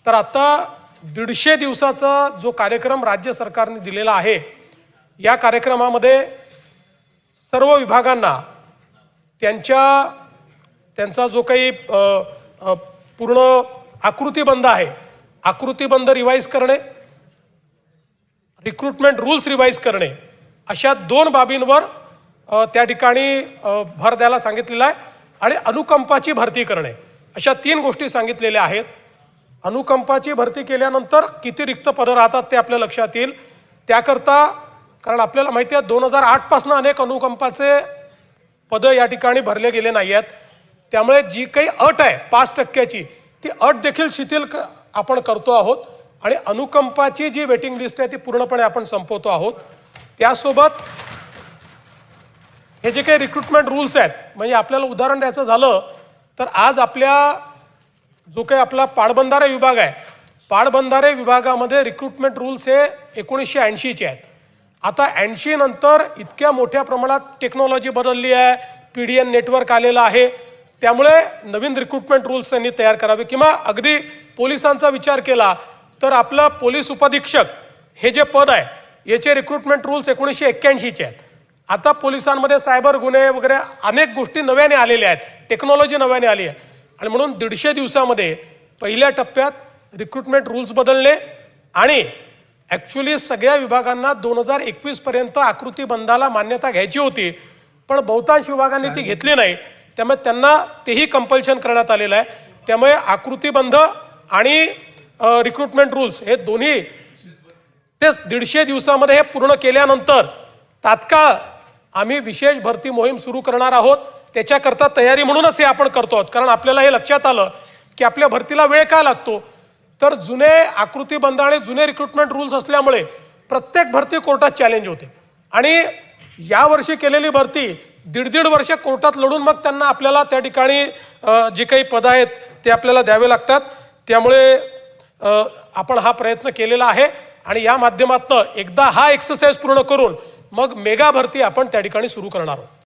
तर आता 150 दिवसाचा जो कार्यक्रम राज्य सरकारने दिलेला आहे, या कार्यक्रमामध्ये सर्व विभागांना त्यांचा जो काही पूर्ण आकृतीबंध आहे, आकृतीबंध रिवाइज करणे, रिक्रुटमेंट रूल्स रिवाइज करणे, अशा 2 बाबींवर त्या ठिकाणी भर द्यायला सांगितलेला आहे आणि अनुकंपाची भरती करणे, अशा 3 गोष्टी सांगितलेल्या आहेत. अनुकंपाची भरती केल्यानंतर किती रिक्त पदं राहतात ते आपल्या लक्षात येईल. त्याकरता कारण आपल्याला माहिती आहे 2008 पासून अनेक अनुकंपाचे पदं या ठिकाणी भरले गेले नाही आहेत. त्यामुळे जी काही अट आहे 5% ती अट देखील शिथिल आपण करतो आहोत आणि अनुकंपाची जी वेटिंग लिस्ट आहे ती पूर्णपणे आपण संपवतो आहोत. त्यासोबत हे जे काही रिक्रुटमेंट रूल्स आहेत, म्हणजे आपल्याला उदाहरण द्यायचं झालं तर आज आपल्या जो काही आपला पाटबंधारे विभाग आहे, पाटबंधारे विभागामध्ये रिक्रुटमेंट रूल्स हे 1980चे आहेत. आता 80 नंतर इतक्या मोठ्या प्रमाणात टेक्नॉलॉजी बदलली आहे, PDN नेटवर्क आलेलं आहे. त्यामुळे नवीन रिक्रुटमेंट रूल्स त्यांनी तयार करावे. किंवा अगदी पोलिसांचा विचार केला तर आपलं पोलीस उपअधीक्षक हे जे पद आहे याचे रिक्रुटमेंट रूल्स 1981चे आहेत. आता पोलिसांमध्ये सायबर गुन्हे वगैरे अनेक गोष्टी नव्याने आलेल्या आहेत, टेक्नॉलॉजी नव्याने आली आहे आणि म्हणून 150 दिवसामध्ये पहिल्या टप्प्यात रिक्रुटमेंट रूल्स बदलणे आणि ॲक्च्युली सगळ्या विभागांना 2021 पर्यंत आकृतीबंधाला मान्यता घ्यायची होती, पण बहुतांश विभागांनी ती घेतली नाही. त्यामुळे त्यांना तेही कंपल्शन करण्यात आलेलं आहे. त्यामुळे आकृतीबंध आणि रिक्रुटमेंट रूल्स हे दोन्ही ते 150 दिवसामध्ये हे पूर्ण केल्यानंतर तात्काळ आम्ही विशेष भरती मोहीम सुरू करणार आहोत. त्याच्याकरता तयारी म्हणूनच हे आपण करतो आहोत. कारण आपल्याला हे लक्षात आलं की आपल्या भरतीला वेळ का लागतो, तर जुने आकृतीबंध आणि जुने रिक्रुटमेंट रूल्स असल्यामुळे प्रत्येक भरती कोर्टात चॅलेंज होते आणि यावर्षी केलेली भरती 1.5 वर्ष कोर्टात लढून मग त्यांना आपल्याला त्या ठिकाणी जे काही पदं आहेत ते आपल्याला द्यावे लागतात. त्यामुळे आपण हा प्रयत्न केलेला आहे आणि या माध्यमातून एकदा हा एक्सरसाइज पूर्ण करून मग मेगा भरती आपण त्या ठिकाणी सुरू करणार आहोत.